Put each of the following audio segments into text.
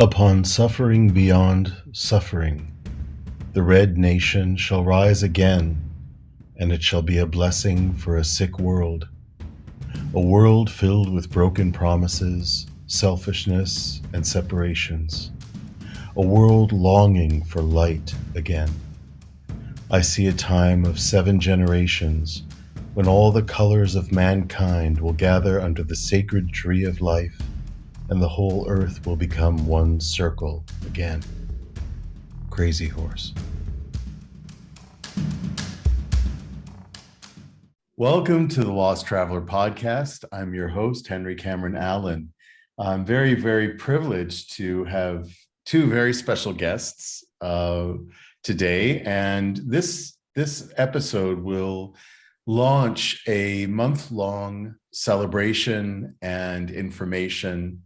Upon suffering beyond suffering, the Red Nation shall rise again, and it shall be a blessing for a sick world, a world filled with broken promises, selfishness, and separations, a world longing for light again. I see a time of 7 generations when all the colors of mankind will gather under the sacred tree of life, and the whole earth will become one circle again. Crazy Horse. Welcome to the Lost Traveler podcast. I'm your host, Henry Cameron Allen. I'm very, very privileged to have 2 very special guests today, and this episode will launch a month-long celebration and information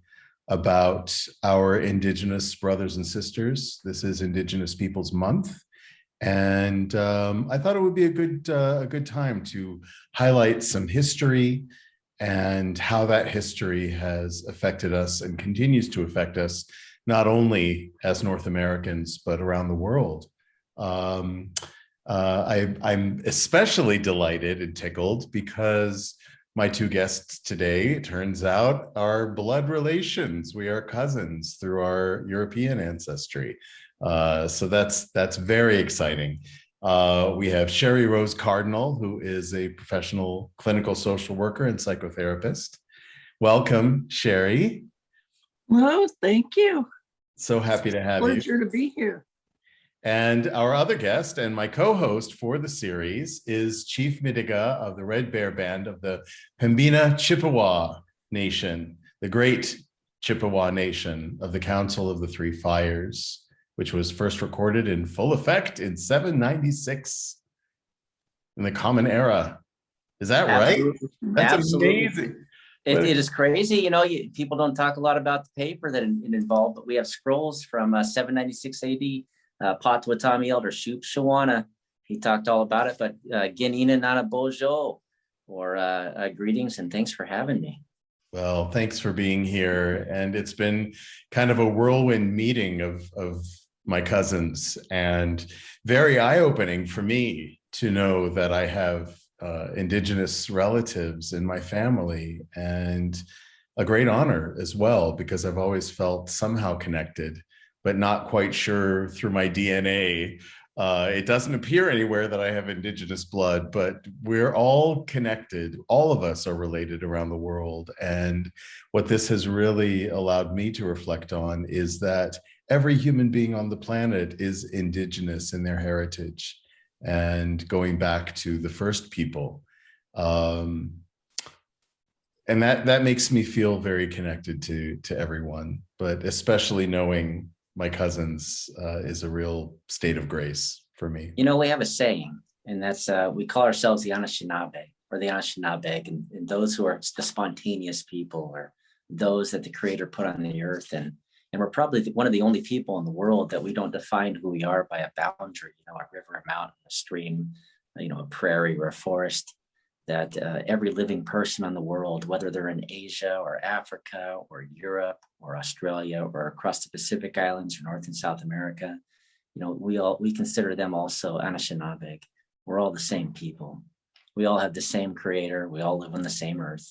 about our Indigenous brothers and sisters. This is Indigenous Peoples Month, and I thought it would be a good time to highlight some history and how that history has affected us and continues to affect us, not only as North Americans, but around the world. I'm especially delighted and tickled because my 2 guests today, it turns out, are blood relations. We are cousins through our European ancestry. So that's very exciting. We have Sherry Rose Cardinal, who is a professional clinical social worker and psychotherapist. Welcome, Sherry. Well, thank you. So happy to have you. Pleasure to be here. And our other guest and my co-host for the series is Chief Midegah of the Red Bear Band of the Pembina Chippewa Nation, the great Chippewa Nation of the Council of the Three Fires, which was first recorded in full effect in 796 in the Common Era. Is that Absolutely. right? That's Absolutely. amazing. It is crazy. You know, people don't talk a lot about the paper that it involved, but we have scrolls from 796 AD. Potawatomi Elder Shawana, he talked all about it, but Ginina Nana Bojo, or greetings and thanks for having me. Well, thanks for being here. And it's been kind of a whirlwind meeting of my cousins, and very eye-opening for me to know that I have Indigenous relatives in my family, and a great honor as well, because I've always felt somehow connected, but not quite sure through my DNA. It doesn't appear anywhere that I have Indigenous blood, but we're all connected. All of us are related around the world. And what this has really allowed me to reflect on is that every human being on the planet is Indigenous in their heritage, and going back to the first people. And that makes me feel very connected to everyone, but especially knowing my cousins is a real state of grace for me. You know, we have a saying, and that's we call ourselves the Anishinaabeg, or the Anishinaabeg, and those who are the spontaneous people, or those that the Creator put on the earth. And we're probably one of the only people in the world that we don't define who we are by a boundary, you know, a river, a mountain, a stream, you know, a prairie or a forest. That every living person on the world, whether they're in Asia or Africa or Europe or Australia or across the Pacific Islands or North and South America, you know, we consider them also Anishinaabeg. We're all the same people. We all have the same Creator. We all live on the same earth.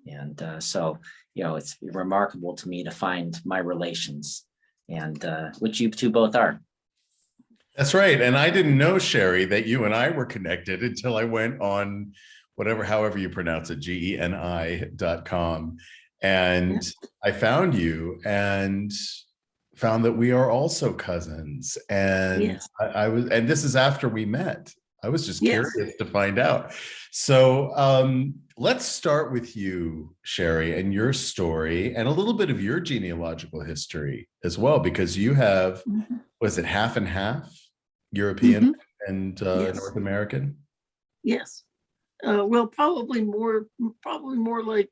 And so, you know, it's remarkable to me to find my relations, and which you 2 both are. That's right. And I didn't know, Sherry, that you and I were connected until I went on however you pronounce it, geni.com. And I found you and found that we are also cousins. And and this is after we met. I was just curious to find out. So let's start with you, Sherry, and your story, and a little bit of your genealogical history as well, because you have, was it half and half? European and North American? Yes. Well, probably more like,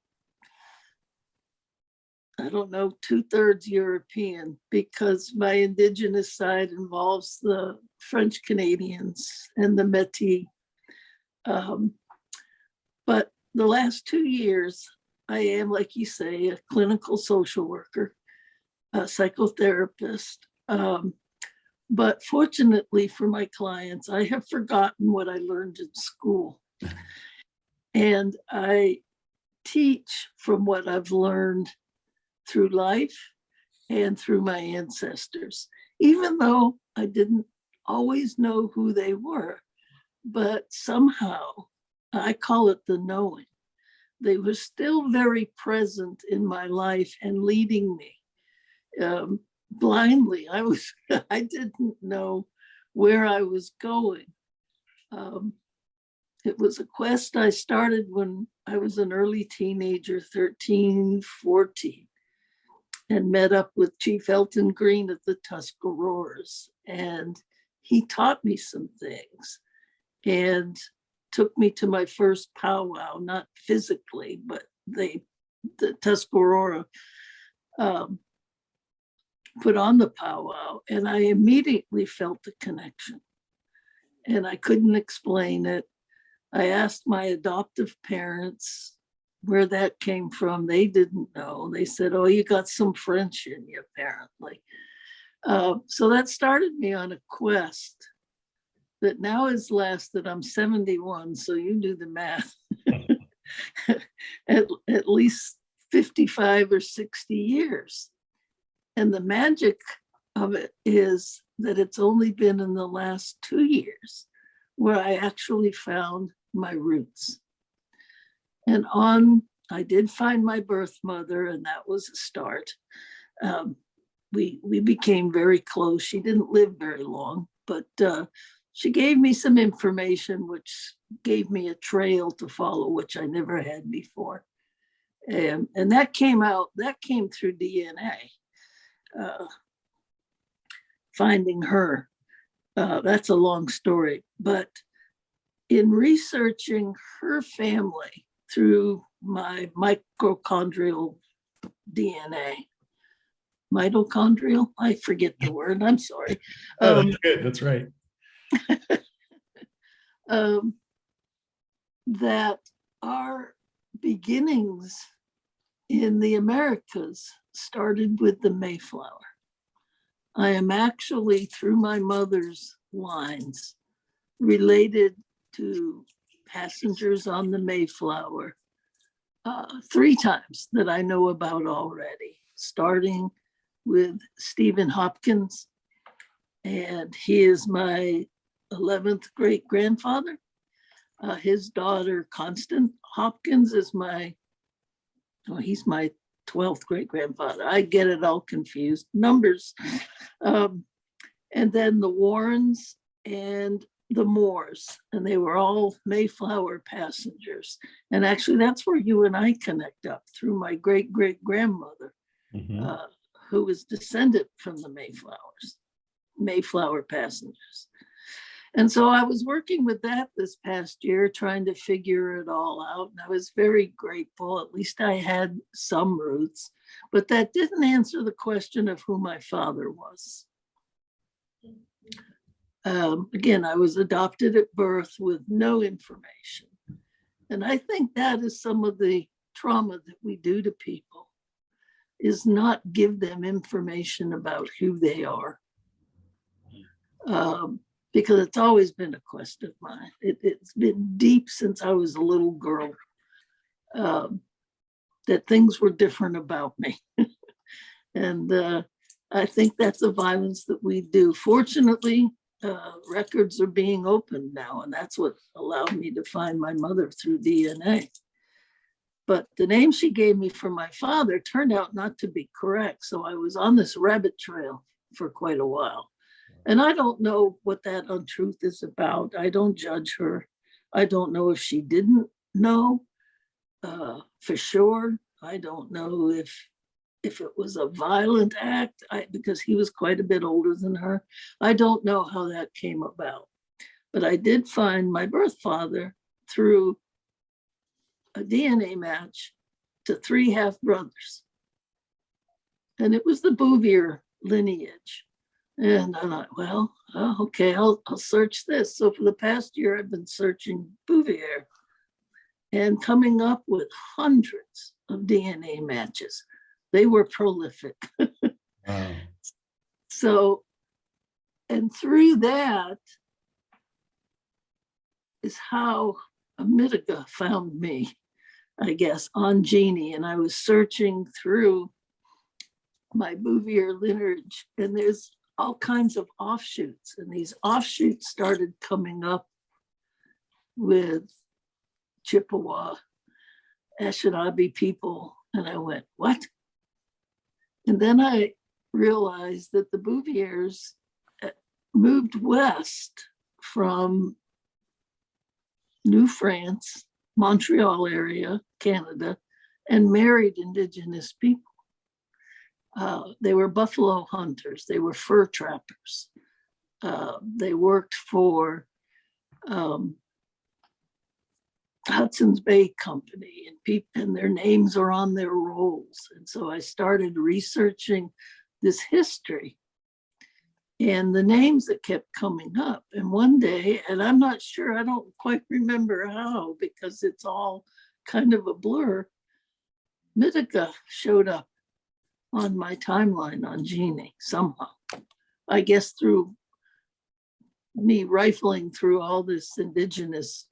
I don't know, 2/3 European, because my Indigenous side involves the French Canadians and the Metis. But the last 2 years, I am, like you say, a clinical social worker. a psychotherapist. But fortunately for my clients, I have forgotten what I learned in school. And I teach from what I've learned through life and through my ancestors, even though I didn't always know who they were. But somehow, I call it the knowing. They were still very present in my life and leading me blindly. I didn't know where I was going. It was a quest I started when I was an early teenager, 13, 14, and met up with Chief Elton Green at the Tuscaroras. And he taught me some things and took me to my first powwow, not physically, but the Tuscarora put on the powwow, and I immediately felt the connection. And I couldn't explain it. I asked my adoptive parents where that came from. They didn't know. They said, "Oh, you got some French in you, apparently." So that started me on a quest that now has lasted. I'm 71, so you do the math. at least 55 or 60 years. And the magic of it is that it's only been in the last 2 years where I actually found my roots. And I did find my birth mother, and that was a start. We became very close. She didn't live very long, but she gave me some information which gave me a trail to follow, which I never had before. And that came through DNA. Finding her, that's a long story, but in researching her family through my mitochondrial DNA, mitochondrial, I forget the word, I'm sorry. Oh, that's good, that's right. That our beginnings in the Americas started with the Mayflower. I am actually, through my mother's lines, related to passengers on the Mayflower 3 times that I know about already, starting with Stephen Hopkins, and he is my 11th great-grandfather. His daughter, Constance Hopkins, is he's my 12th great-grandfather. I get it all confused. Numbers. And then the Warrens and the Moores, and they were all Mayflower passengers. And actually, that's where you and I connect up, through my great-great-grandmother, who was descendant from the Mayflower passengers. And so I was working with that this past year, trying to figure it all out. And I was very grateful. At least I had some roots, but that didn't answer the question of who my father was. Again, I was adopted at birth with no information. And I think that is some of the trauma that we do to people, is not give them information about who they are. Because it's always been a quest of mine. It's been deep since I was a little girl, that things were different about me. And I think that's the violence that we do. Fortunately, records are being opened now, and that's what allowed me to find my mother through DNA. But the name she gave me for my father turned out not to be correct. So I was on this rabbit trail for quite a while. And I don't know what that untruth is about. I don't judge her. I don't know if she didn't know for sure. I don't know if it was a violent act, because he was quite a bit older than her. I don't know how that came about. But I did find my birth father through a DNA match to 3 half-brothers. And it was the Bouvier lineage. And I thought, well, okay, I'll search this. So for the past year, I've been searching Bouvier and coming up with hundreds of DNA matches. They were prolific. Wow. So, and through that is how Midegah found me, I guess, on Genie. And I was searching through my Bouvier lineage, and there's all kinds of offshoots. And these offshoots started coming up with Chippewa, Anishinaabe people. And I went, what? And then I realized that the Bouviers moved west from New France, Montreal area, Canada, and married Indigenous people. They were buffalo hunters. They were fur trappers. They worked for Hudson's Bay Company, and their names are on their rolls. And so I started researching this history and the names that kept coming up. And one day, and I'm not sure, I don't quite remember how, because it's all kind of a blur, Midegah showed up on my timeline on Genie somehow. I guess through me rifling through all this Indigenous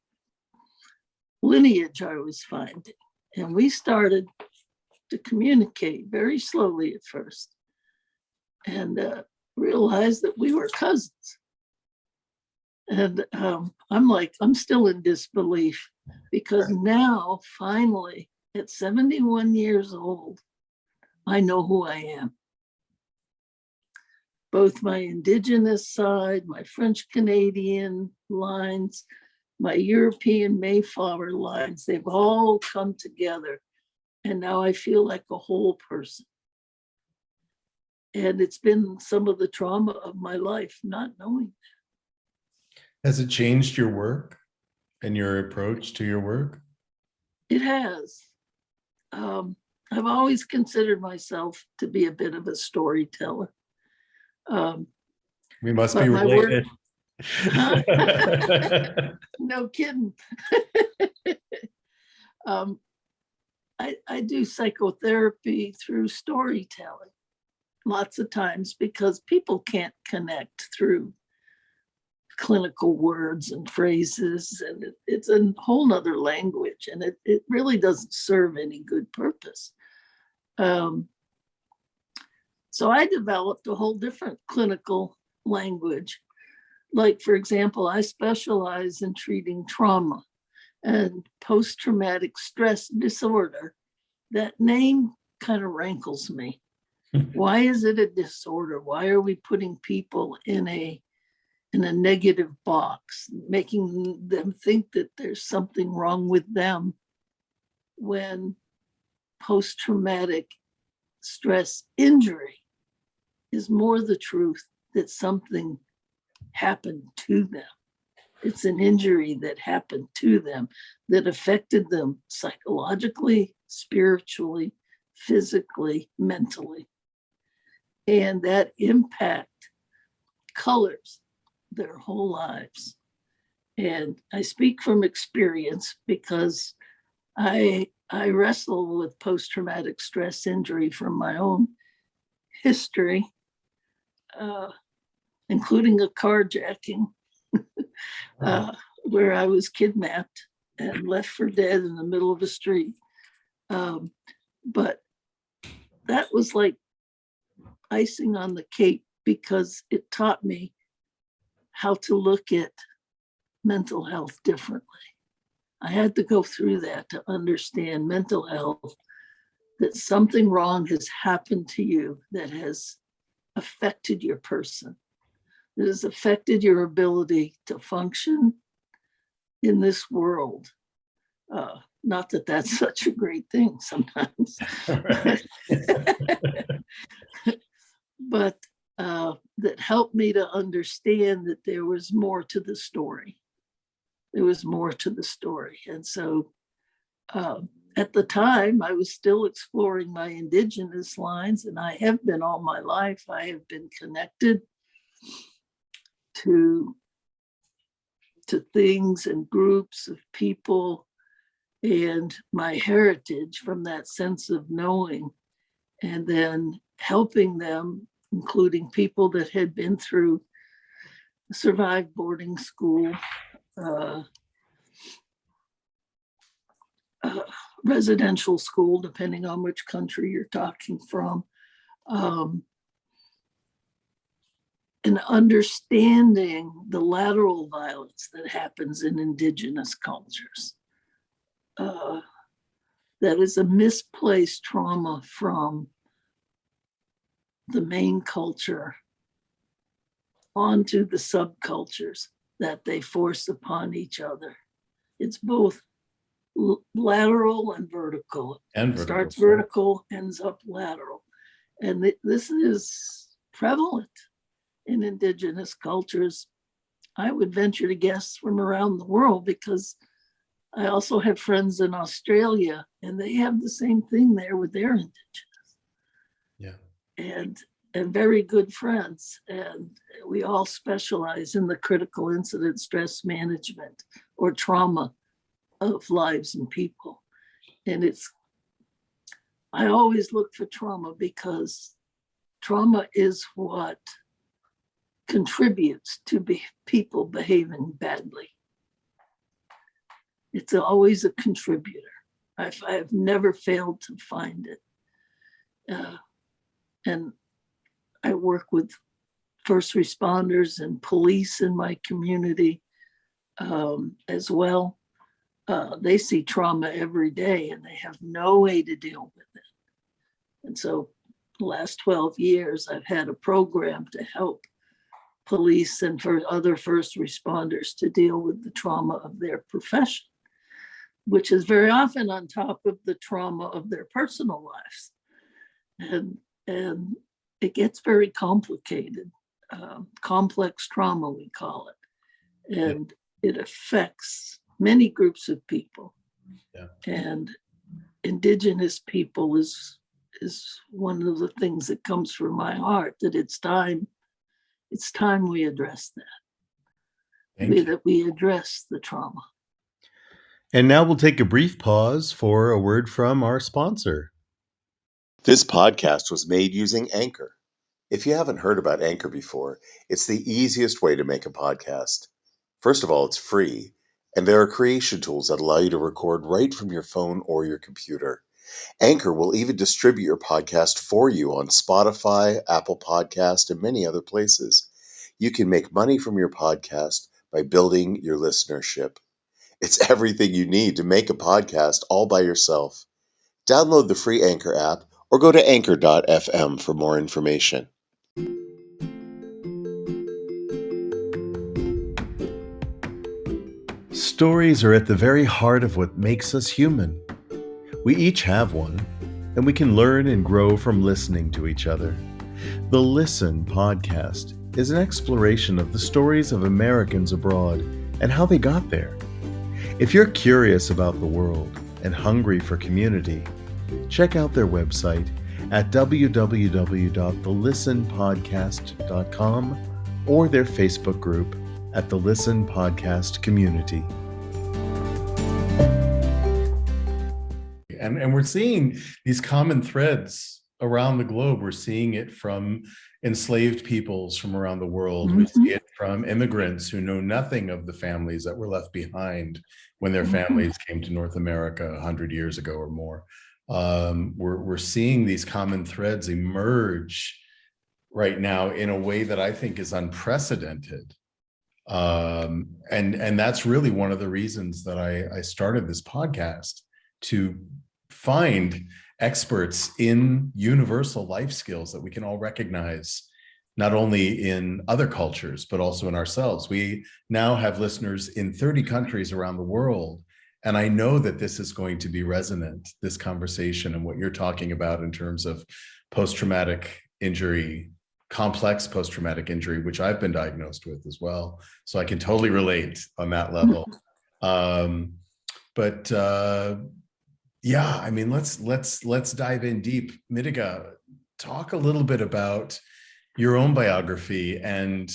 lineage I was finding. And we started to communicate very slowly at first, and realized that we were cousins. And I'm still in disbelief, because now finally at 71 years old, I know who I am. Both my Indigenous side, my French Canadian lines, my European Mayflower lines, they've all come together. And now I feel like a whole person. And it's been some of the trauma of my life not knowing that. Has it changed your work and your approach to your work? It has. I've always considered myself to be a bit of a storyteller. We must be related. No kidding. I do psychotherapy through storytelling lots of times, because people can't connect through clinical words and phrases, and it's a whole nother language, and it really doesn't serve any good purpose. So I developed a whole different clinical language. Like, for example, I specialize in treating trauma and post-traumatic stress disorder. That name kind of rankles me. Why is it a disorder? Why are we putting people in a negative box, making them think that there's something wrong with them, when post-traumatic stress injury is more the truth that something happened to them. It's an injury that happened to them that affected them psychologically, spiritually, physically, mentally. And that impact colors their whole lives. And I speak from experience, because I wrestle with post-traumatic stress injury from my own history, including a carjacking, where I was kidnapped and left for dead in the middle of a street. But that was like icing on the cake, because it taught me how to look at mental health differently. I had to go through that to understand mental health, that something wrong has happened to you that has affected your person, that has affected your ability to function in this world. Not that that's such a great thing sometimes. But that helped me to understand that there was more to the story. There was more to the story. And so at the time, I was still exploring my Indigenous lines, and I have been all my life. I have been connected to things and groups of people, and my heritage from that sense of knowing. And then helping them, including people that had been through survived boarding school, residential school, depending on which country you're talking from, and understanding the lateral violence that happens in Indigenous cultures. That is a misplaced trauma from the main culture onto the subcultures that they force upon each other. It's both lateral and vertical. Starts vertical, ends up lateral. And this is prevalent in Indigenous cultures. I would venture to guess from around the world, because I also have friends in Australia and they have the same thing there with their Indigenous. Yeah. And very good friends. And we all specialize in the critical incident stress management or trauma of lives and people. And I always look for trauma, because trauma is what contributes to people behaving badly. It's always a contributor. I've never failed to find it. And I work with first responders and police in my community as well. They see trauma every day and they have no way to deal with it. And so the last 12 years, I've had a program to help police and for other first responders to deal with the trauma of their profession, which is very often on top of the trauma of their personal lives. And it gets very complicated, complex trauma, we call it. And it affects many groups of people. Yeah. And Indigenous people is one of the things that comes from my heart, that it's time we address that. That we address the trauma. And now we'll take a brief pause for a word from our sponsor. This podcast was made using Anchor. If you haven't heard about Anchor before, it's the easiest way to make a podcast. First of all, it's free, and there are creation tools that allow you to record right from your phone or your computer. Anchor will even distribute your podcast for you on Spotify, Apple Podcast, and many other places. You can make money from your podcast by building your listenership. It's everything you need to make a podcast all by yourself. Download the free Anchor app or go to anchor.fm for more information. Stories are at the very heart of what makes us human. We each have one, and we can learn and grow from listening to each other. The Listen podcast is an exploration of the stories of Americans abroad and how they got there. If you're curious about the world and hungry for community, check out their website at www.thelistenpodcast.com or their Facebook group at the Listen Podcast Community. And we're seeing these common threads around the globe. We're seeing it from enslaved peoples from around the world. Mm-hmm. We see it from immigrants who know nothing of the families that were left behind when their families came to North America 100 years ago or more. We're seeing these common threads emerge right now in a way that I think is unprecedented. And that's really one of the reasons that I started this podcast, to find experts in universal life skills that we can all recognize, not only in other cultures, but also in ourselves. We now have listeners in 30 countries around the world. And I know that this is going to be resonant, this conversation and what you're talking about in terms of post-traumatic injury, complex post-traumatic injury, which I've been diagnosed with as well. So I can totally relate on that level. Yeah, I mean, let's dive in deep. Midegah, talk a little bit about your own biography and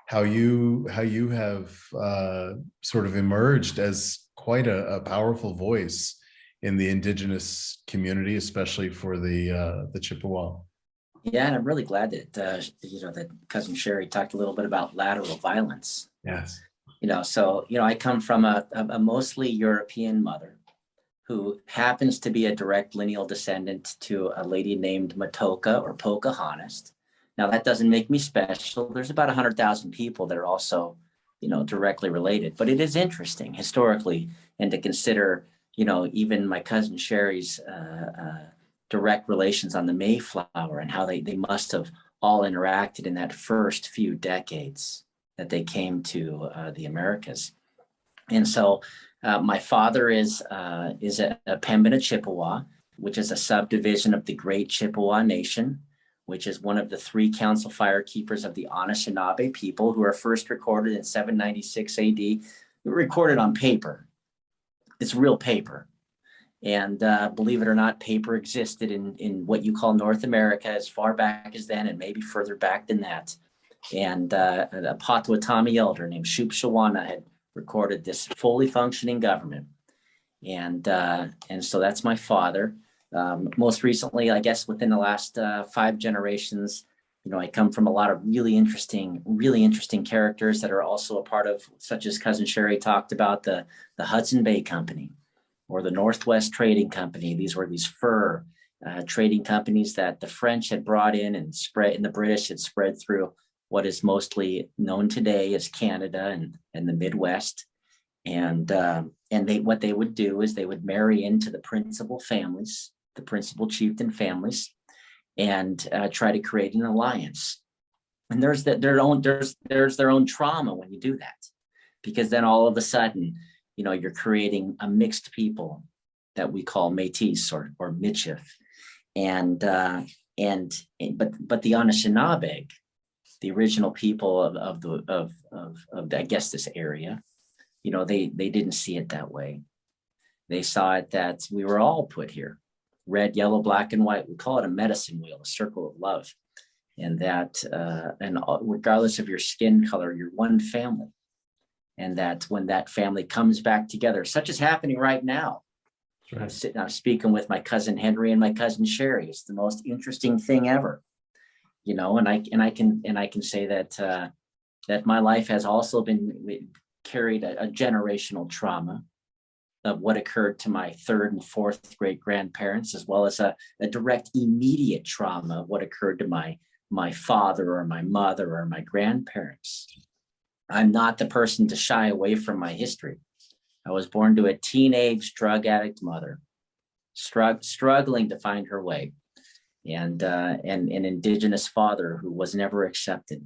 how you have sort of emerged as quite a powerful voice in the Indigenous community, especially for the Chippewa. Yeah, and I'm really glad that that cousin Sherry talked a little bit about lateral violence. Yes. So I come from a mostly European mother who happens to be a direct lineal descendant to a lady named Matoaka or Pocahontas. Now that doesn't make me special. There's about 100,000 people that are also, directly related. But it is interesting historically, and to consider, even my cousin Sherry's direct relations on the Mayflower and how they must have all interacted in that first few decades that they came to the Americas. And so my father is a Pembina Chippewa, which is a subdivision of the Great Chippewa Nation, which is one of the 3 council fire keepers of the Anishinaabeg people, who are first recorded in 796 AD. Recorded on paper. It's real paper. And believe it or not, paper existed in what you call North America as far back as then, and maybe further back than that. And a Potawatomi elder named Shupshawana had recorded this fully functioning government. And so that's my father. Most recently, I guess within the last 5 generations, I come from a lot of really interesting characters that are also a part of, such as cousin Sherry talked about, the Hudson Bay Company or the Northwest Trading Company. These were these fur trading companies that the French had brought in and spread, and the British had spread through what is mostly known today as Canada and the Midwest. And what they would do is they would marry into the principal families, the principal chieftain families, and try to create an alliance. And there's their own trauma when you do that, because then all of a sudden, you're creating a mixed people that we call Metis or Michif, but the Anishinaabeg, the original people of I guess this area, they didn't see it that way. They saw it that we were all put here, red, yellow, black, and white. We call it a medicine wheel, a circle of love, and that regardless of your skin color, you're one family. And that when that family comes back together, such as happening right now, right. I'm speaking with my cousin Henry and my cousin Sherry. It's the most interesting thing ever, and I can say that my life has also been carried a generational trauma of what occurred to my 3rd and 4th great grandparents, as well as a direct immediate trauma of what occurred to my father or my mother or my grandparents. I'm not the person to shy away from my history. I was born to a teenage drug addict mother, struggling to find her way, and an Indigenous father who was never accepted.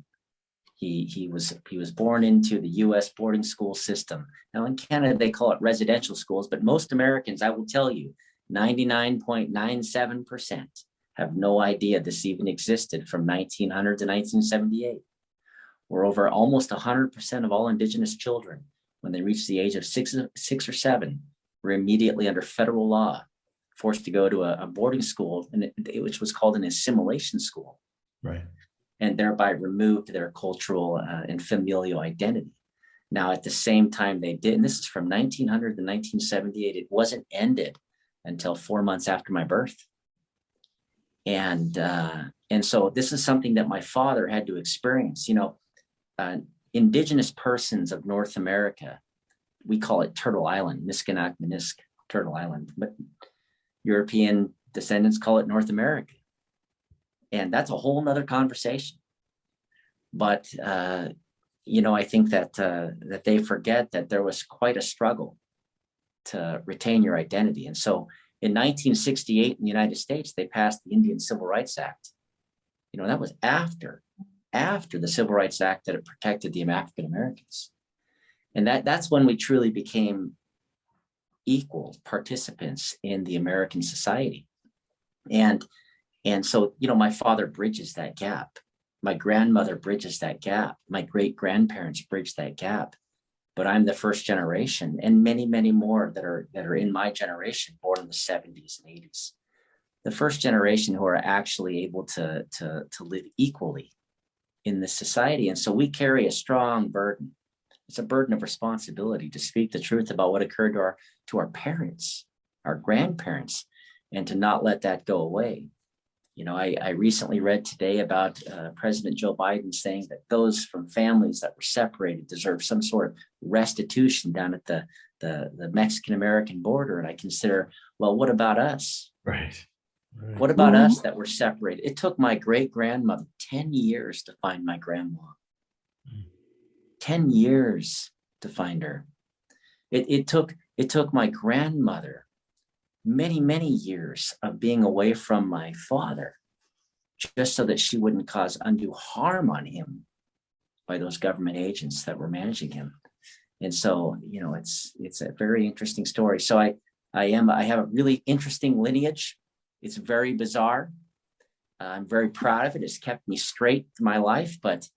He was born into the U.S. boarding school system. Now in Canada they call it residential schools, but most Americans, I will tell you, 99.97% have no idea this even existed from 1900 to 1978. Where over almost 100% of all Indigenous children, when they reach the age of six or 7, were immediately under federal law forced to go to a boarding school, which was called an assimilation school, right, and thereby removed their cultural and familial identity. Now, at the same time they did, and this is from 1900 to 1978, it wasn't ended until 4 months after my birth. And so this is something that my father had to experience. Indigenous persons of North America, we call it Turtle Island, Miscomukquoh, Turtle Island, but European descendants call it North America. And that's a whole nother conversation. But, I think that they forget that there was quite a struggle to retain your identity. And so in 1968 in the United States, they passed the Indian Civil Rights Act. That was after the Civil Rights Act that it protected the African Americans. And that's when we truly became equal participants in the American society. And so, my father bridges that gap. My grandmother bridges that gap. My great grandparents bridged that gap. But I'm the first generation, and many, many more that are in my generation, born in the 70s and 80s. The first generation who are actually able to live equally in this society. And so we carry a strong burden. It's a burden of responsibility to speak the truth about what occurred to our parents, our grandparents, and to not let that go away. I recently read today about President Joe Biden saying that those from families that were separated deserve some sort of restitution down at the Mexican-American border. And I consider, well, what about us? Right. What about us that were separated? It took my great-grandmother 10 years to find my grandma. 10 years to find her. It took my grandmother many, many years of being away from my father just so that she wouldn't cause undue harm on him by those government agents that were managing him. And so, it's a very interesting story. So I have a really interesting lineage. It's very bizarre. I'm very proud of it. It's kept me straight through my life, but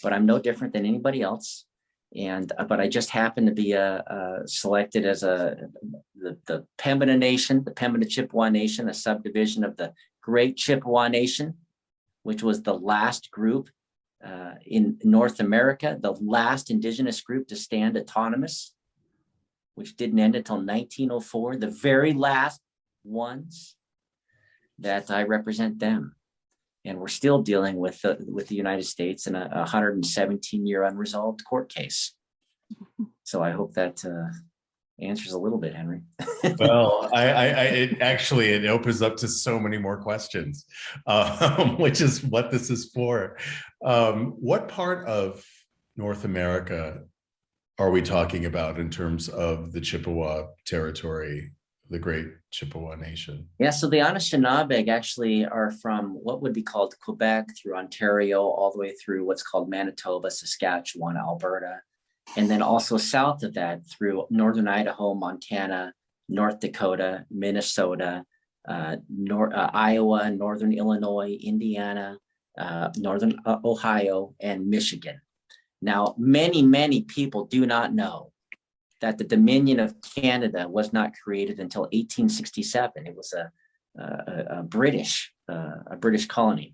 I'm no different than anybody else. But I just happen to be selected as the Pembina Nation, the Pembina Chippewa Nation, a subdivision of the Great Chippewa Nation, which was the last group in North America, the last Indigenous group to stand autonomous, which didn't end until 1904. The very last ones that I represent them. And we're still dealing with the United States in a 117-year unresolved court case. So I hope that answers a little bit, Henry. Well, it opens up to so many more questions, which is what this is for. What part of North America are we talking about in terms of the Chippewa territory, the Great Chippewa Nation? Yeah, so the Anishinaabeg actually are from what would be called Quebec through Ontario, all the way through what's called Manitoba, Saskatchewan, Alberta, and then also south of that through northern Idaho, Montana, North Dakota, Minnesota, Iowa, northern Illinois, Indiana, northern Ohio, and Michigan. Now, many, many people do not know that the Dominion of Canada was not created until 1867. It was a British colony,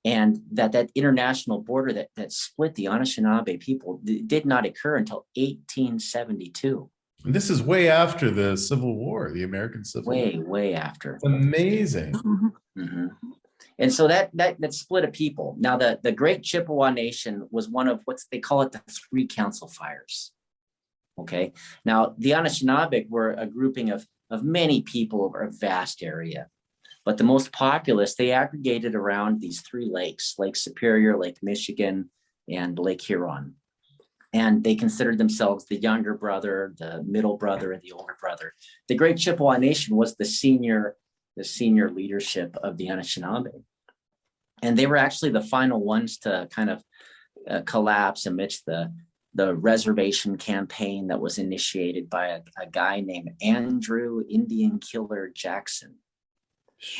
and that international border that split the Anishinaabe people did not occur until 1872. And this is way after the Civil War, the American Civil War. Way after. Amazing. Mm-hmm. And so that split a people. Now, the Great Chippewa Nation was one of they call it the three council fires. Okay. Now, the Anishinaabeg were a grouping of many people over a vast area, but the most populous, they aggregated around these three lakes, Lake Superior, Lake Michigan, and Lake Huron. And they considered themselves the younger brother, the middle brother, and the older brother. The Great Chippewa Nation was the senior leadership of the Anishinaabe. And they were actually the final ones to kind of collapse amidst the reservation campaign that was initiated by a guy named Andrew Indian Killer Jackson.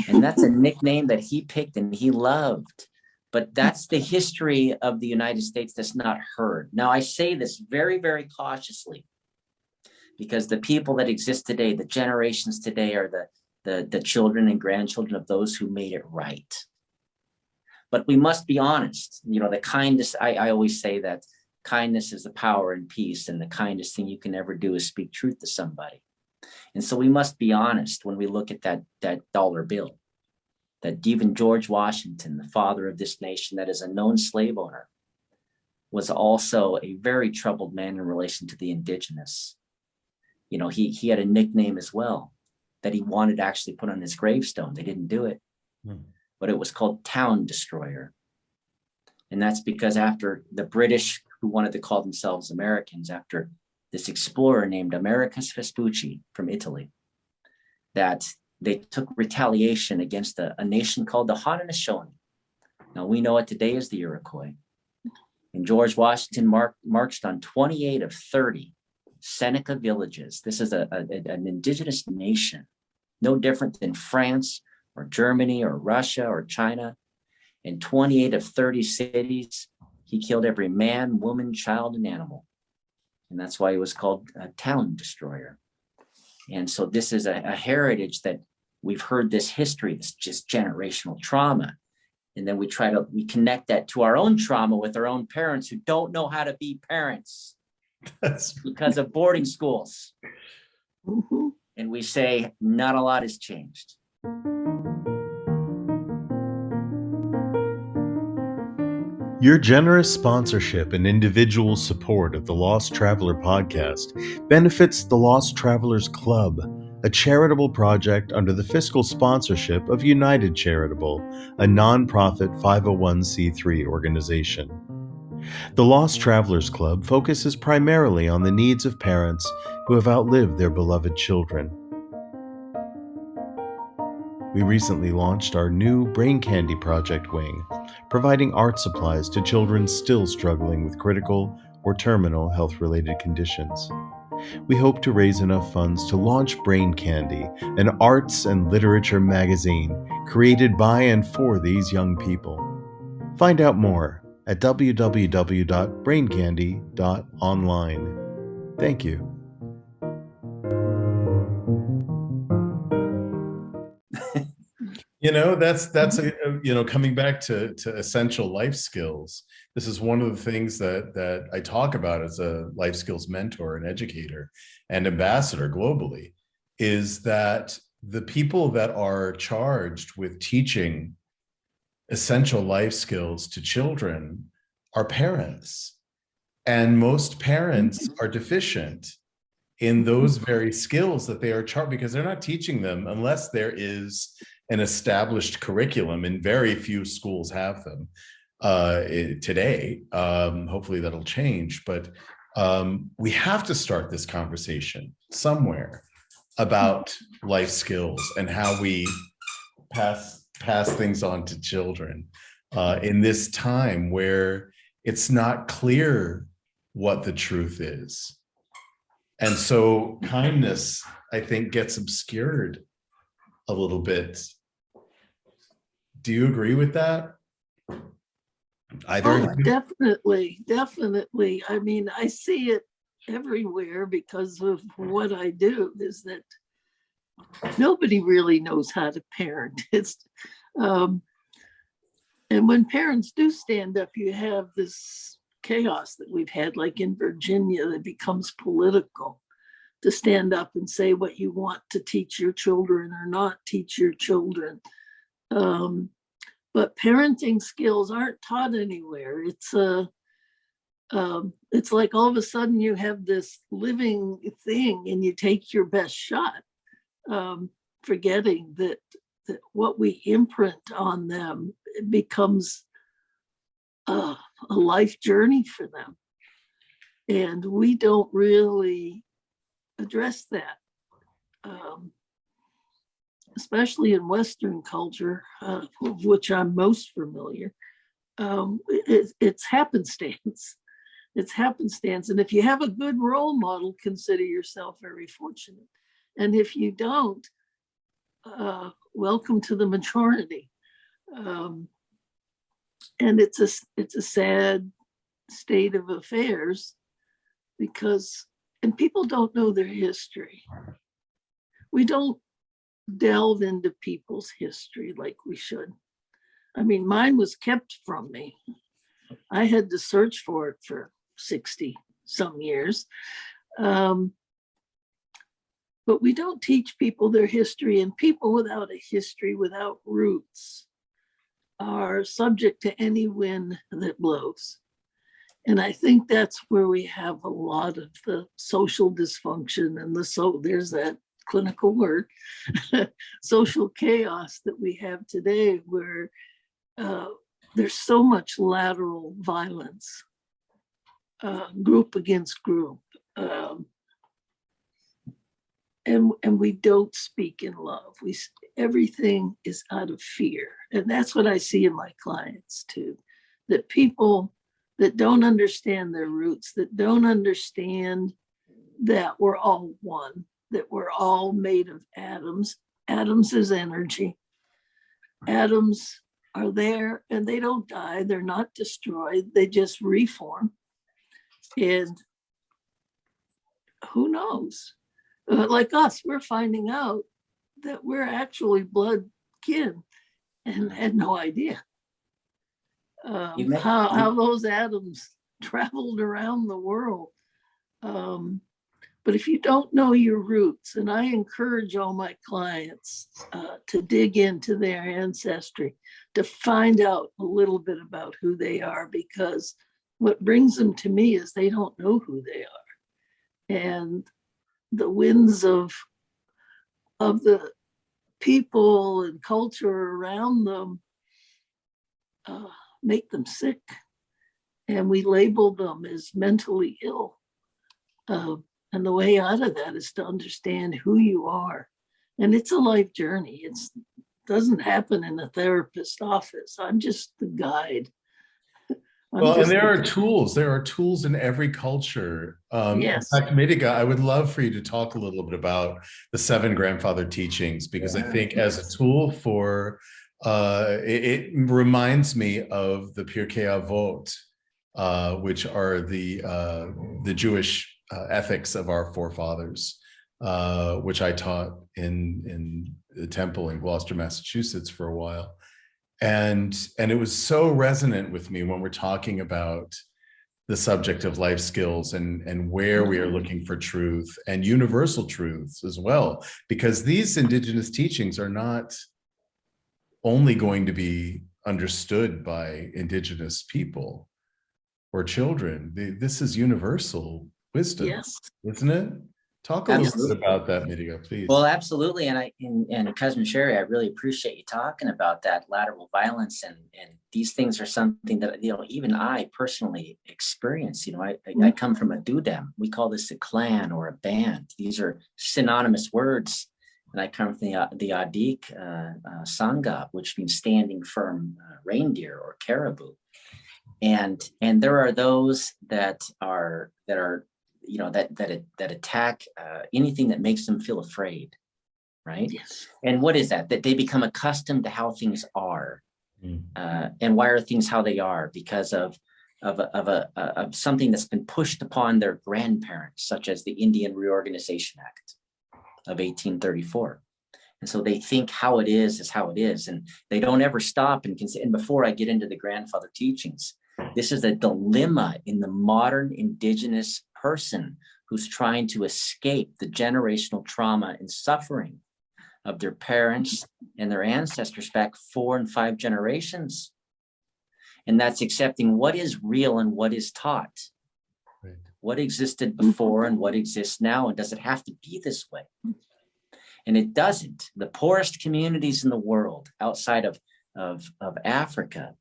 And that's a nickname that he picked and he loved. But that's the history of the United States that's not heard. Now, I say this very, very cautiously, because the people that exist today, the generations today, are the children and grandchildren of those who made it right. But we must be honest. The kindness, I always say that kindness is the power in peace, and the kindest thing you can ever do is speak truth to somebody. And so we must be honest when we look at that dollar bill, that even George Washington, the father of this nation, that is a known slave owner, was also a very troubled man in relation to the Indigenous. He had a nickname as well that he wanted to actually put on his gravestone. They didn't do it, but it was called Town Destroyer. And that's because after the British, who wanted to call themselves Americans, after this explorer named Americus Vespucci from Italy, that they took retaliation against a nation called the Haudenosaunee. Now, we know it today as the Iroquois. And George Washington marched on 28 of 30 Seneca villages. This is an indigenous nation, no different than France or Germany or Russia or China. In 28 of 30 cities, he killed every man, woman, child, and animal. And that's why he was called a town destroyer. And so this is a heritage that we've heard this history, this just generational trauma. And then we connect that to our own trauma with our own parents who don't know how to be parents because of boarding schools. Mhm. And we say, not a lot has changed. Your generous sponsorship and individual support of the Lost Traveler podcast benefits the Lost Travelers Club, a charitable project under the fiscal sponsorship of United Charitable, a nonprofit 501c3 organization. The Lost Travelers Club focuses primarily on the needs of parents who have outlived their beloved children. We recently launched our new Brain Candy Project wing, providing art supplies to children still struggling with critical or terminal health-related conditions. We hope to raise enough funds to launch Brain Candy, an arts and literature magazine created by and for these young people. Find out more at www.braincandy.online. Thank you. That's coming back to essential life skills. This is one of the things that I talk about as a life skills mentor and educator and ambassador globally, is that the people that are charged with teaching essential life skills to children are parents. And most parents are deficient in those very skills that they are charged, because they're not teaching them unless there is an established curriculum, and very few schools have them today. Hopefully that'll change, but we have to start this conversation somewhere about life skills and how we pass things on to children in this time where it's not clear what the truth is. And so kindness, I think, gets obscured a little bit. Do you agree with that? Definitely. I mean, I see it everywhere because of what I do, is that nobody really knows how to parent. And when parents do stand up, you have this chaos that we've had, like in Virginia, that becomes political, to stand up and say what you want to teach your children or not teach your children. But parenting skills aren't taught anywhere. It's like all of a sudden you have this living thing and you take your best shot, forgetting that what we imprint on them, it becomes a life journey for them. And we don't really address that. Especially in Western culture, of which I'm most familiar, it's happenstance. It's happenstance. And if you have a good role model, consider yourself very fortunate. And if you don't, welcome to the majority. And it's a sad state of affairs, because, and people don't know their history. We don't delve into people's history like we should. I mean, mine was kept from me. I had to search for it for 60 some years. But we don't teach people their history, and people without a history, without roots, are subject to any wind that blows. And I think that's where we have a lot of the social dysfunction and there's that clinical word, social chaos that we have today, where there's so much lateral violence, group against group, and we don't speak in love. Everything is out of fear, and that's what I see in my clients too. That people that don't understand their roots, that don't understand that we're all one, that we're all made of atoms. Atoms is energy. Atoms are there and they don't die. They're not destroyed. They just reform. And who knows? Like us, we're finding out that we're actually blood kin and had no idea how those atoms traveled around the world. But if you don't know your roots, and I encourage all my clients to dig into their ancestry, to find out a little bit about who they are, because what brings them to me is they don't know who they are. And the winds of the people and culture around them make them sick. And we label them as mentally ill. And the way out of that is to understand who you are. And it's a life journey. It doesn't happen in a therapist's office. I'm just the guide. Well, and there are tools. There are tools in every culture. Yes. In fact, Midegah, I would love for you to talk a little bit about the 7 grandfather teachings, because I think as a tool for, it reminds me of the Pirkei Avot, which are the Jewish ethics of our forefathers, which I taught in the temple in Gloucester, Massachusetts for a while. And it was so resonant with me when we're talking about the subject of life skills and where we are looking for truth and universal truths as well, because these Indigenous teachings are not only going to be understood by Indigenous people or children. This is universal wisdom, Yes. isn't it? Talk a little bit about that, Midegah, please. Well, absolutely. And Cousin Sherry, I really appreciate you talking about that lateral violence. And these things are something that, even I personally experience. I come from a Doodem. We call this a clan or a band. These are synonymous words. And I come from the Adik Sangha, which means standing firm reindeer or caribou. And there are those that attack anything that makes them feel afraid, right? Yes. And what is that? That they become accustomed to how things are, and why are things how they are? Because of something that's been pushed upon their grandparents, such as the Indian Reorganization Act of 1834. And so they think how it is how it is, and they don't ever stop and consider. And before I get into the grandfather teachings, this is a dilemma in the modern Indigenous person who's trying to escape the generational trauma and suffering of their parents and their ancestors back 4 and 5 generations. And that's accepting what is real and what is taught. Right. What existed before and what exists now, and does it have to be this way? And it doesn't. The poorest communities in the world outside of Africa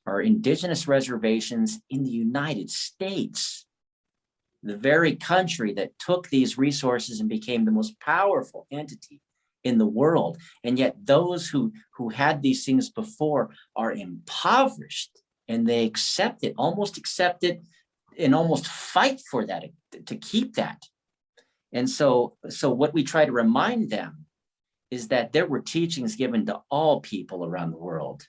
are Indigenous reservations in the United States, the very country that took these resources and became the most powerful entity in the world. And yet those who had these things before are impoverished, and they accept it and almost fight for that, to keep that. And so what we try to remind them is that there were teachings given to all people around the world.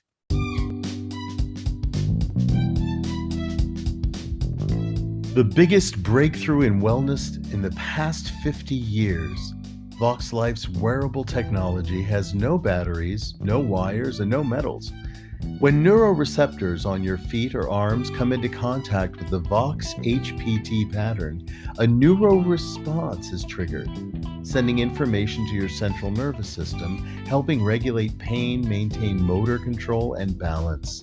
The biggest breakthrough in wellness in the past 50 years, Vox Life's wearable technology has no batteries, no wires, and no metals. When neuroreceptors on your feet or arms come into contact with the Vox HPT pattern, a neuroresponse is triggered, sending information to your central nervous system, helping regulate pain, maintain motor control, and balance.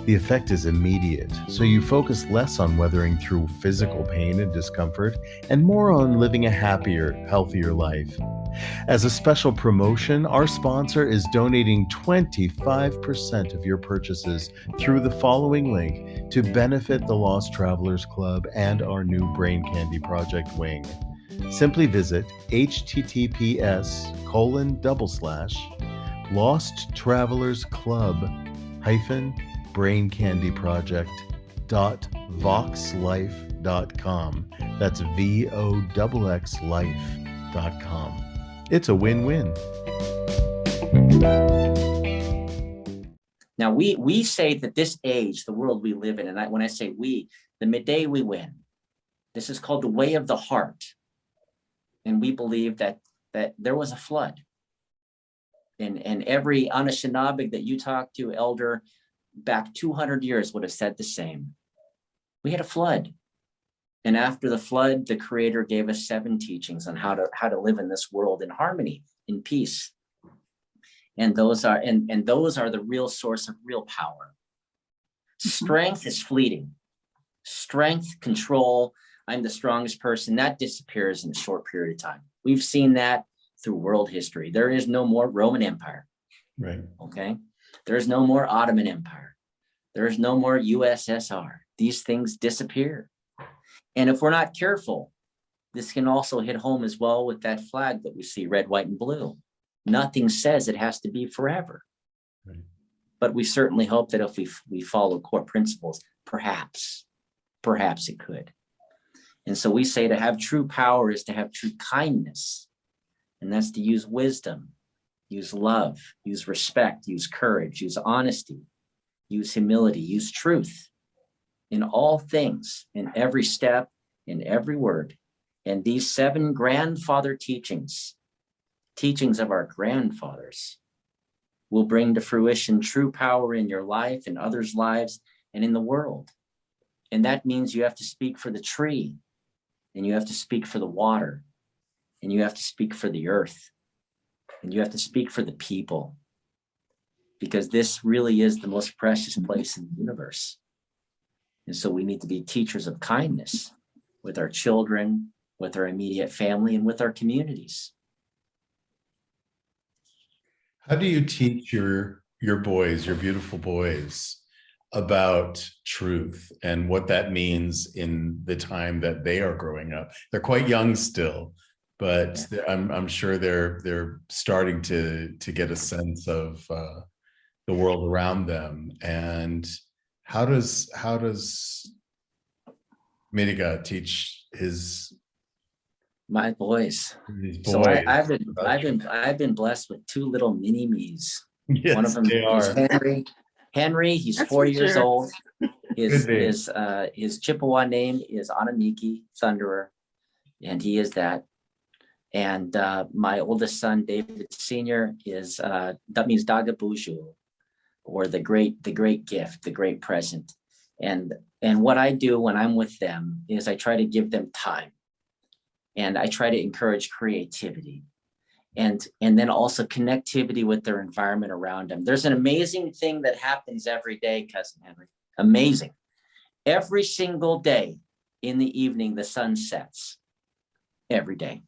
The effect is immediate, so you focus less on weathering through physical pain and discomfort and more on living a happier, healthier life. As a special promotion, our sponsor is donating 25% of your purchases through the following link to benefit the Lost Travelers Club and our new Brain Candy Project wing. Simply visit https://losttravelers-club-braincandyproject.voxlife.com. That's VOXXlife.com. It's a win-win. Now, we say that this age, the world we live in, and when I say we, the Midewiwin, this is called the way of the heart. And we believe that there was a flood. And every Anishinaabeg that you talk to, elder, back 200 years would have said the same. We had a flood. And after the flood, the Creator gave us 7 teachings on how to live in this world in harmony, in peace. And those are the real source of real power. Strength is fleeting. Strength, control, I'm the strongest person, that disappears in a short period of time. We've seen that through world history. There is no more Roman Empire. Right. Okay. There's no more Ottoman Empire. There's no more USSR. These things disappear. And if we're not careful, this can also hit home as well with that flag that we see, red, white, and blue. Nothing says it has to be forever. Right. But we certainly hope that if we follow core principles, perhaps it could. And so we say to have true power is to have true kindness. And that's to use wisdom, use love, use respect, use courage, use honesty, use humility, use truth in all things, in every step, in every word. And these 7 grandfather teachings of our grandfathers, will bring to fruition true power in your life, in others' lives, and in the world. And that means you have to speak for the tree, and you have to speak for the water, and you have to speak for the earth, and you have to speak for the people, because this really is the most precious place in the universe. And so we need to be teachers of kindness with our children, with our immediate family, and with our communities. How do you teach your boys, your beautiful boys, about truth and what that means in the time that they are growing up? They're quite young still, but I'm sure they're starting to get a sense of the world around them. And how does Midegah teach My boys. his boys? So I've been blessed with 2 little mini me's. Yes, One of them is Henry. Henry, he's That's 4 for years sure. old. Good name. His Chippewa name is Anamiki, Thunderer, and he is that. And my oldest son, David Sr., is that means Dagabuju, or the great gift, the great present. And what I do when I'm with them is I try to give them time. And I try to encourage creativity and then also connectivity with their environment around them. There's an amazing thing that happens every day, Cousin Henry. Amazing. Every single day in the evening, the sun sets every day.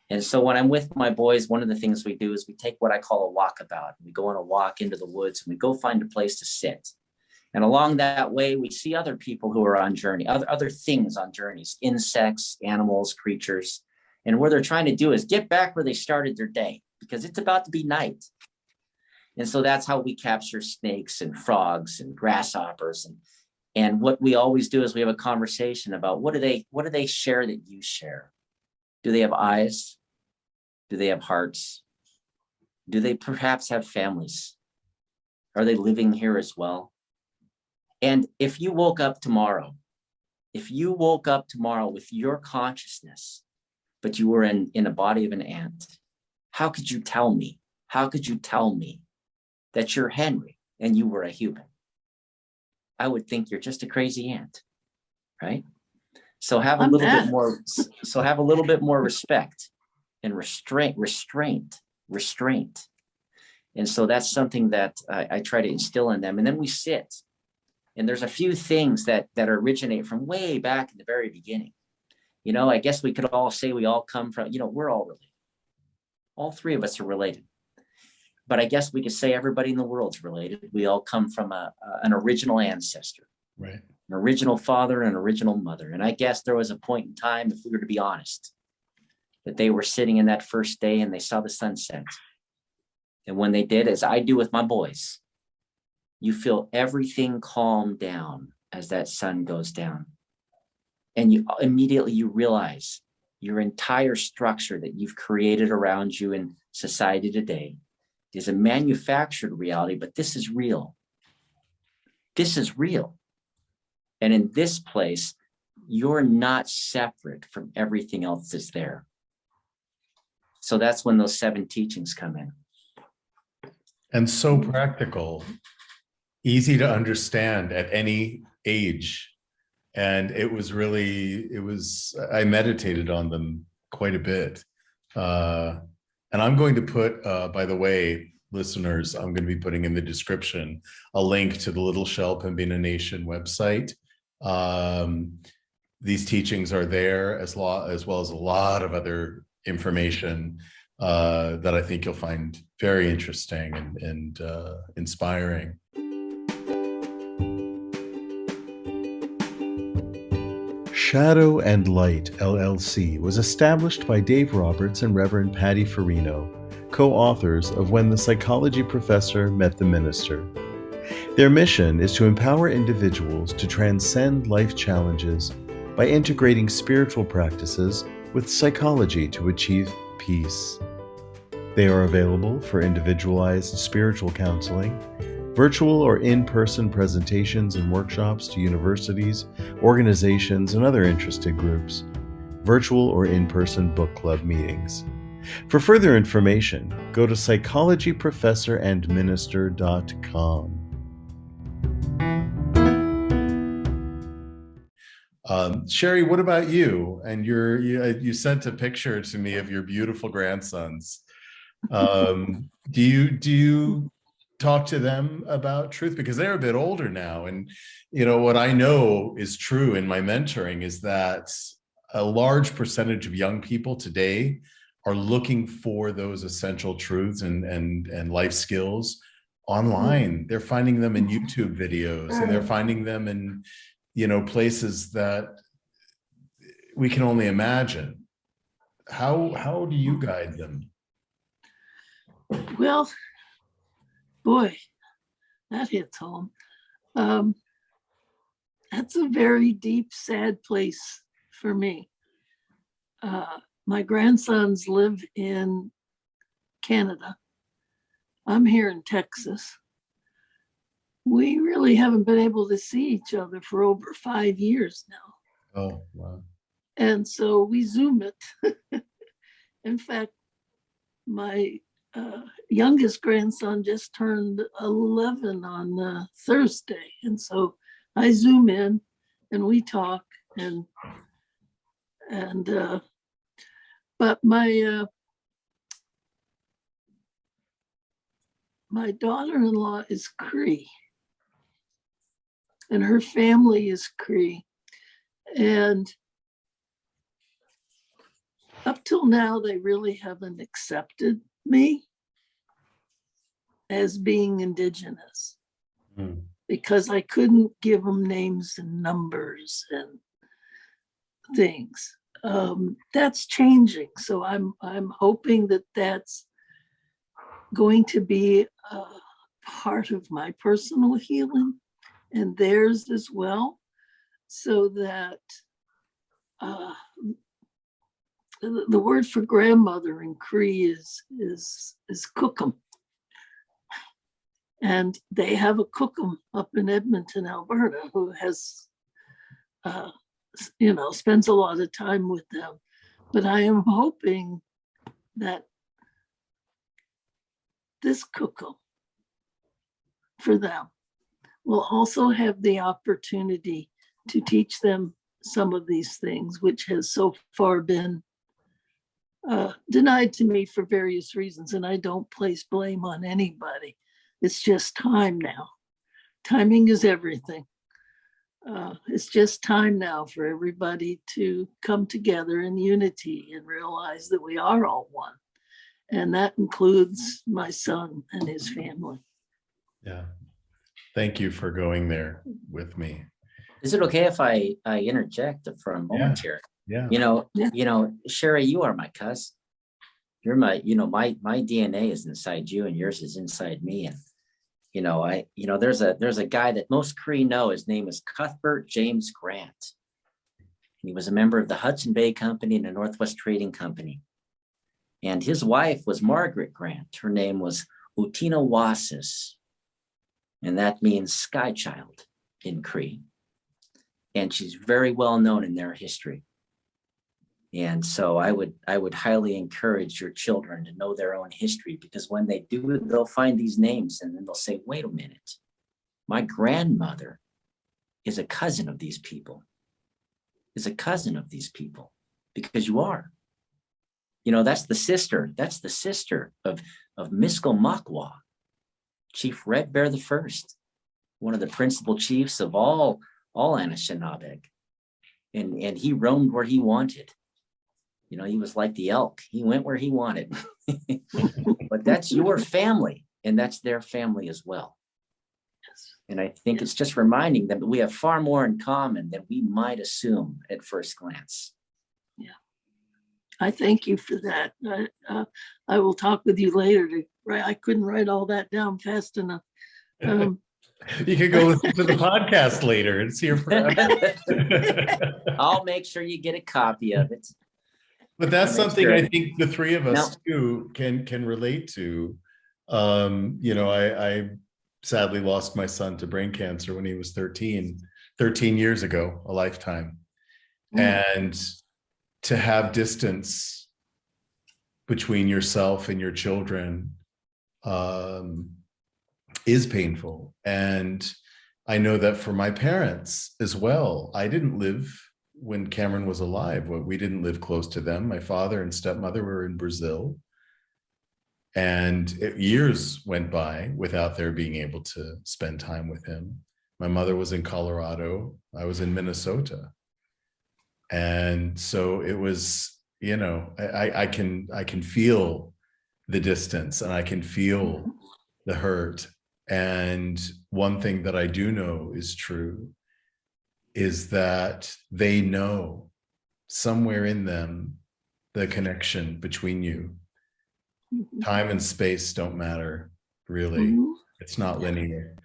And so when I'm with my boys, one of the things we do is we take what I call a walkabout. We go on a walk into the woods and we go find a place to sit. And along that way, we see other people who are on journey, other things on journeys, insects, animals, creatures. And what they're trying to do is get back where they started their day, because it's about to be night. And so that's how we capture snakes and frogs and grasshoppers. And what we always do is we have a conversation about what do they share that you share? Do they have eyes? Do they have hearts? Do they perhaps have families? Are they living here as well? And if you woke up tomorrow with your consciousness, but you were in a body of an ant, how could you tell me that you're Henry and you were a human? I would think you're just a crazy ant, right? So have a little bit more respect and restraint. And so that's something that I try to instill in them. And then we sit. And there's a few things that originate from way back in the very beginning. You know, I guess we could all say we all come from, we're all related. All 3 of us are related. But I guess we could say everybody in the world's related. We all come from an original ancestor. Right. An original father and an original mother. And I guess there was a point in time, if we were to be honest, that they were sitting in that first day and they saw the sunset. And when they did, as I do with my boys, you feel everything calm down as that sun goes down. And you immediately realize your entire structure that you've created around you in society today is a manufactured reality, but this is real. This is real. And in this place, you're not separate from everything else that's there. So that's when those 7 teachings come in. And so practical, easy to understand at any age. And it was really, I meditated on them quite a bit. And I'm going to put, by the way, listeners, I'm going to be putting in the description a link to the Little Shell Pembina Nation website. These teachings are there as well as a lot of other information that I think you'll find very interesting and inspiring. Shadow and Light LLC was established by Dave Roberts and Reverend Patty Farino, co-authors of When the Psychology Professor Met the Minister. Their mission is to empower individuals to transcend life challenges by integrating spiritual practices with psychology to achieve peace. They are available for individualized spiritual counseling, virtual or in-person presentations and workshops to universities, organizations, and other interested groups, virtual or in-person book club meetings. For further information, go to psychologyprofessor-and-minister.com. Sherry, what about you? And you sent a picture to me of your beautiful grandsons. Do you talk to them about truth? Because they're a bit older now. And, what I know is true in my mentoring is that a large percentage of young people today are looking for those essential truths and life skills online. They're finding them in YouTube videos, and they're finding them in, places that we can only imagine. How do you guide them? Well, boy, that hits home. That's a very deep, sad place for me. My grandsons live in Canada. I'm here in Texas. We really haven't been able to see each other for over 5 years now. Oh, wow. And so we Zoom it. In fact, my youngest grandson just turned 11 on Thursday. And so I Zoom in and we talk but my daughter-in-law is Cree and her family is Cree. And up till now, they really haven't accepted me as being Indigenous because I couldn't give them names and numbers and things. That's changing. So I'm hoping that that's going to be a part of my personal healing and theirs as well, so that the word for grandmother in Cree is cookum. And they have a cookum up in Edmonton, Alberta, who has, spends a lot of time with them. But I am hoping that this cookum for them will also have the opportunity to teach them some of these things, which has so far been denied to me for various reasons. And I don't place blame on anybody. It's just time now. Timing is everything. It's just time now for everybody to come together in unity and realize that we are all one. And that includes my son and his family. Yeah. Thank you for going there with me. Is it okay if I interject for a moment here? Yeah. Sherry, you are my cousin. You're my DNA is inside you and yours is inside me. And, there's a guy that most Cree know. His name is Cuthbert James Grant. He was a member of the Hudson Bay Company and the Northwest Trading Company. And his wife was Margaret Grant. Her name was Utinawasis. And that means sky child in Cree. And she's very well known in their history. And so I would highly encourage your children to know their own history, because when they do, they'll find these names and then they'll say, wait a minute, my grandmother is a cousin of these people. is a cousin of these people, because you are. You know, that's the sister of Miscomukquoh, Chief Red Bear the First, one of the principal chiefs of all Anishinaabeg. And he roamed where he wanted. You know, he was like the elk. He went where he wanted. But that's your family, and that's their family as well. And I think it's just reminding them that we have far more in common than we might assume at first glance. Yeah. I thank you for that. I will talk with you later. I couldn't write all that down fast enough. You could go listen to the podcast later. It's here forever. I'll make sure you get a copy of it. But that's something I think the three of us too can relate to. You know, I sadly lost my son to brain cancer when he was 13 years ago, a lifetime. And to have distance between yourself and your children is painful. And I know that for my parents as well, I didn't live when Cameron was alive. We didn't live close to them. My father and stepmother were in Brazil. And years went by without their being able to spend time with him. My mother was in Colorado. I was in Minnesota. And so it was, you know, I can feel the distance, and I can feel the hurt. And one thing that I do know is true is that they know somewhere in them the connection between you. Time and space don't matter, really. It's not linear.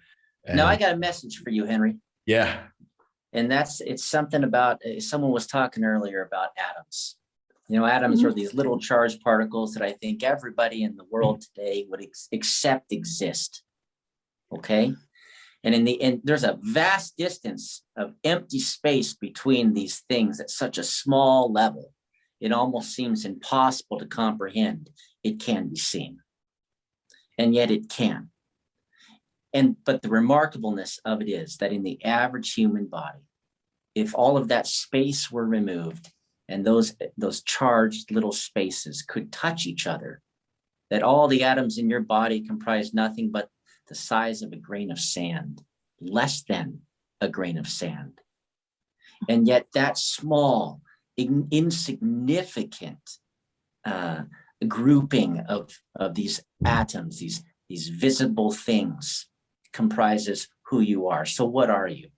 And now I got a message for you, Henry. Yeah. And it's something about, someone was talking earlier about atoms. You know, atoms are these little charged particles that I think everybody in the world today would accept exist. Okay. And there's a vast distance of empty space between these things at such a small level. It almost seems impossible to comprehend. It can be seen. And yet it can. But the remarkableness of it is that in the average human body, if all of that space were removed and those charged little spaces could touch each other, that all the atoms in your body comprise nothing but the size of a grain of sand, less than a grain of sand. And yet that small, insignificant grouping of these atoms, these visible things, comprises who you are. So what are you?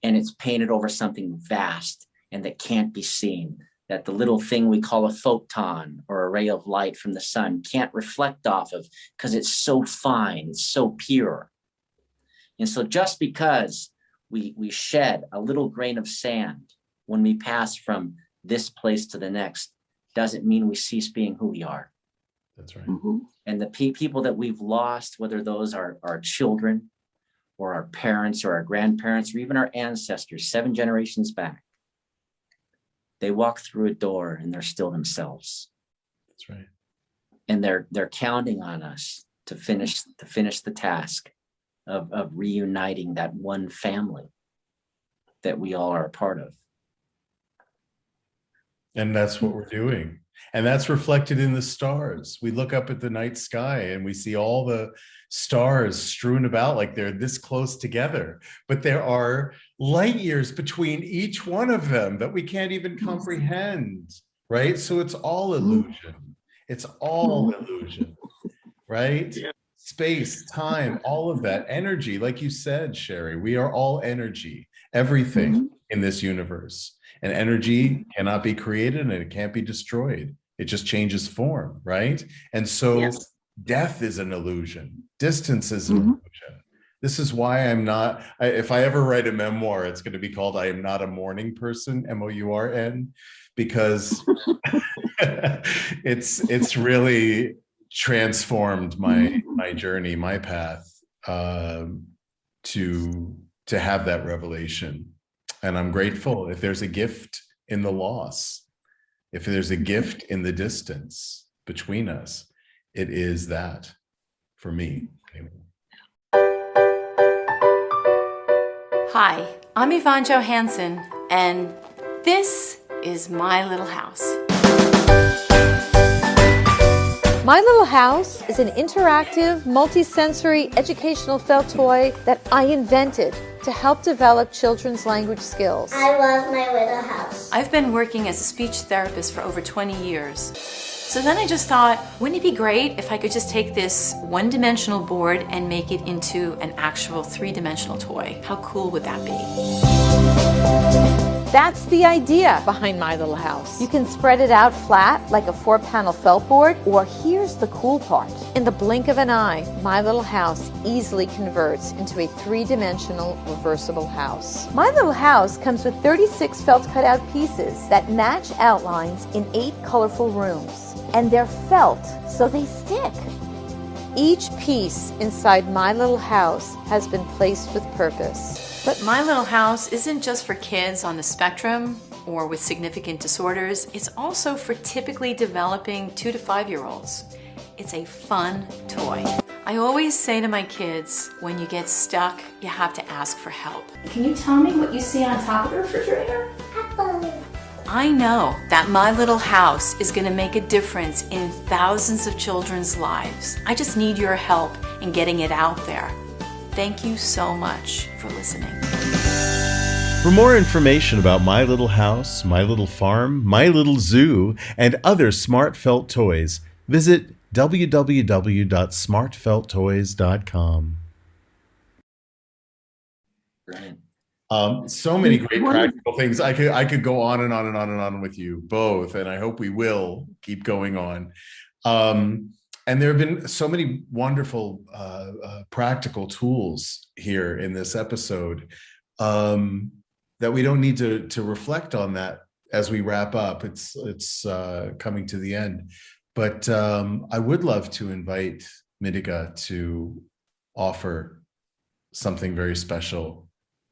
And it's painted over something vast and that can't be seen, that the little thing we call a photon or a ray of light from the sun can't reflect off of, because it's so fine, it's so pure. And so just because we shed a little grain of sand when we pass from this place to the next doesn't mean we cease being who we are. That's right. And the people that we've lost, whether those are our children or our parents or our grandparents or even our ancestors 7 generations back, they walk through a door and they're still themselves. That's right. And they're counting on us to finish the task of reuniting that one family that we all are a part of. And that's what we're doing. And that's reflected in the stars. We look up at the night sky and we see all the stars strewn about like they're this close together, but there are light years between each one of them that we can't even comprehend, right? So it's all illusion. It's all illusion, right? Yeah. Space, time, all of that energy, like you said, Sherry, we are all energy, everything in this universe. And energy cannot be created and it can't be destroyed. It just changes form, right? And so death is an illusion. Distance is an illusion. This is why I'm not, if I ever write a memoir, it's going to be called I Am Not a Morning Person, M-O-U-R-N, because it's really transformed my journey, my path to have that revelation. And I'm grateful if there's a gift in the loss, if there's a gift in the distance between us, it is that for me. Anyway. Hi, I'm Yvonne Johansson, and This is my little house. My Little House is an interactive, multisensory educational felt toy that I invented to help develop children's language skills. I love My Little House. I've been working as a speech therapist for over 20 years. So then I just thought, wouldn't it be great if I could just take this one-dimensional board and make it into an actual three-dimensional toy? How cool would that be? That's the idea behind My Little House. You can spread it out flat like a 4-panel felt board, or here's the cool part. In the blink of an eye, My Little House easily converts into a 3-dimensional reversible house. My Little House comes with 36 felt cutout pieces that match outlines in 8 colorful rooms. And they're felt, so they stick. Each piece inside My Little House has been placed with purpose. But My Little House isn't just for kids on the spectrum or with significant disorders. It's also for typically developing 2 to 5-year-olds. It's a fun toy. I always say to my kids, when you get stuck, you have to ask for help. Can you tell me what you see on top of the refrigerator? Apple. I know that My Little House is going to make a difference in thousands of children's lives. I just need your help in getting it out there. Thank you so much for listening. For more information about My Little House, My Little Farm, My Little Zoo, and other smart felt toys, visit www.smartfelttoys.com. Brilliant. So many great practical things. I could go on and on and on and on with you both, and I hope we will keep going on. And there have been so many wonderful practical tools here in this episode that we don't need to reflect on that as we wrap up. It's coming to the end, but I would love to invite Midegah to offer something very special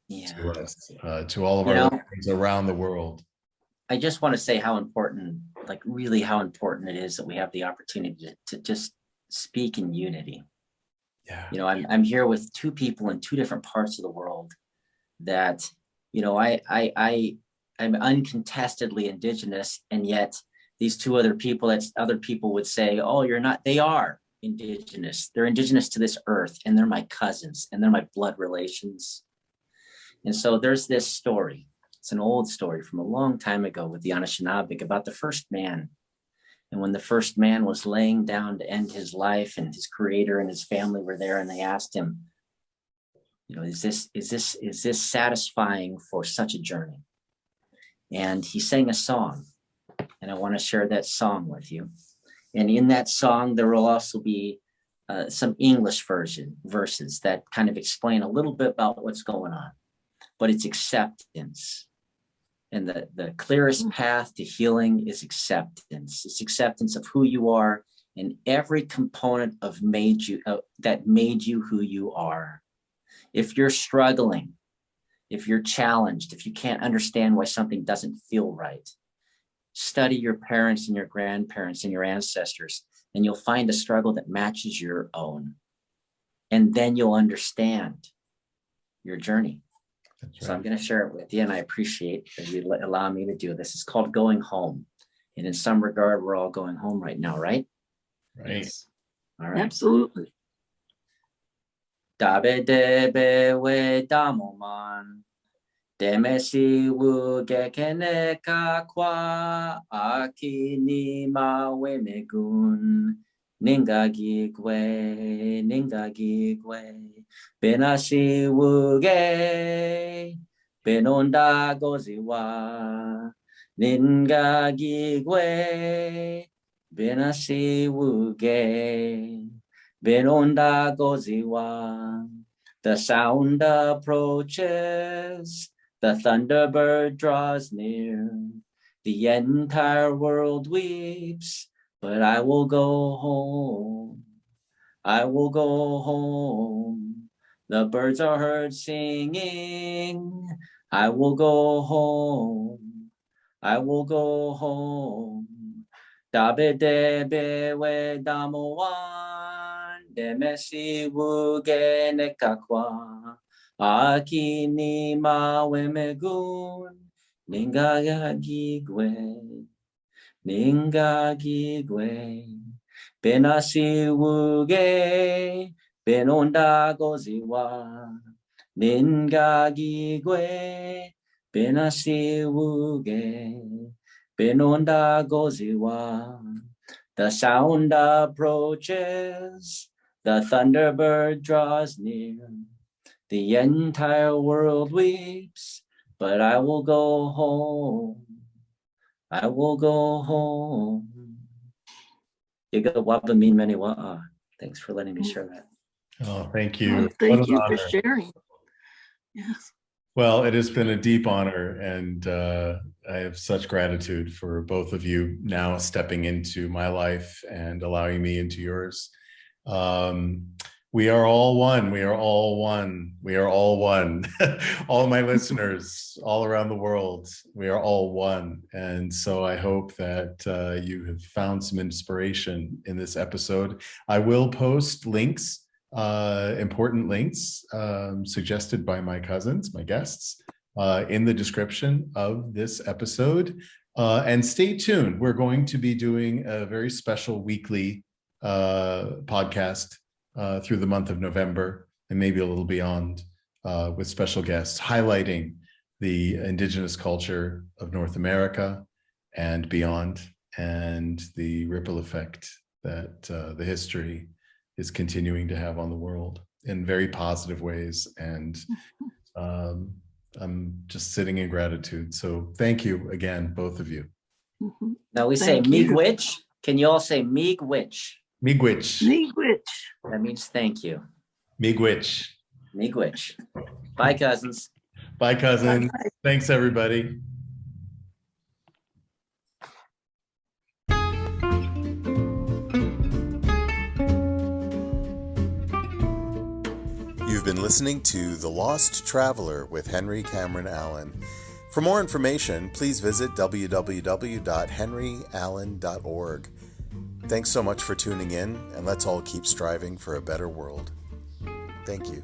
to us, to all of our listeners around the world. I just want to say how important, like really how important it is that we have the opportunity to just speak in unity. Yeah. You know, I'm here with 2 people in 2 different parts of the world that, you know, I'm uncontestedly Indigenous, and yet these 2 other people that other people would say, oh, you're not, they are Indigenous. They're Indigenous to this earth, and they're my cousins, and they're my blood relations. And so there's this story. It's an old story from a long time ago with the Anishinaabeg about the first man. And when the first man was laying down to end his life, and his creator and his family were there, and they asked him, you know, is this satisfying for such a journey? And he sang a song, and I want to share that song with you. And in that song, there will also be some English verses that kind of explain a little bit about what's going on. But it's acceptance. And the clearest path to healing is acceptance. It's acceptance of who you are and every component of that made you who you are. If you're struggling, if you're challenged, if you can't understand why something doesn't feel right, study your parents and your grandparents and your ancestors, and you'll find a struggle that matches your own. And then you'll understand your journey. Right. So I'm going to share it with you, and I appreciate that you allow me to do this. It's called Going Home. And in some regard, we're all going home right now, right? Right. Yes. All right. Absolutely. Dabe debe we damoman. Demesi wu gekene kakwa. Akini ma we megun. Ningagigwe. Benasi wuge, benonda goziwa, ningagigwe, benasi wuge, benonda goziwa. The sound approaches, the thunderbird draws near, the entire world weeps, but I will go home. I will go home. The birds are heard singing. I will go home. I will go home. Dabe debe we damoan. Demesi wuge nekakwa. Akini ma we megun. Ningagigwe, Ningagigwe, Benasiwuge, Benonda Goziwa, Ningagigwe, Benasiwuge, Benonda Goziwa. The sound approaches, the thunderbird draws near. The entire world weeps, but I will go home. I will go home. Yiga-wapa-min many-wa'a. Thanks for letting me share that. Oh, thank you. What Thank an you for honor. sharing. Yes. Well, it has been a deep honor, and I have such gratitude for both of you now stepping into my life and allowing me into yours. We are all one. We are all one. We are all one. All my listeners all around the world, we are all one. And so I hope that you have found some inspiration in this episode. I will post links, important links suggested by my cousins, my guests, in the description of this episode. And stay tuned. We're going to be doing a very special weekly podcast through the month of November and maybe a little beyond, with special guests highlighting the Indigenous culture of North America and beyond, and the ripple effect that the history is continuing to have on the world in very positive ways. And I'm just sitting in gratitude. So thank you again, both of you. Now we say miigwech. Can you all say miigwech? Miigwech. Miigwech. That means thank you. Miigwech. Miigwech. Bye, cousins. Bye, cousins. Bye. Thanks, everybody. You've been listening to The Lost Traveler with Henry Cameron Allen. For more information, please visit www.henryallen.org. Thanks so much for tuning in, and let's all keep striving for a better world. Thank you.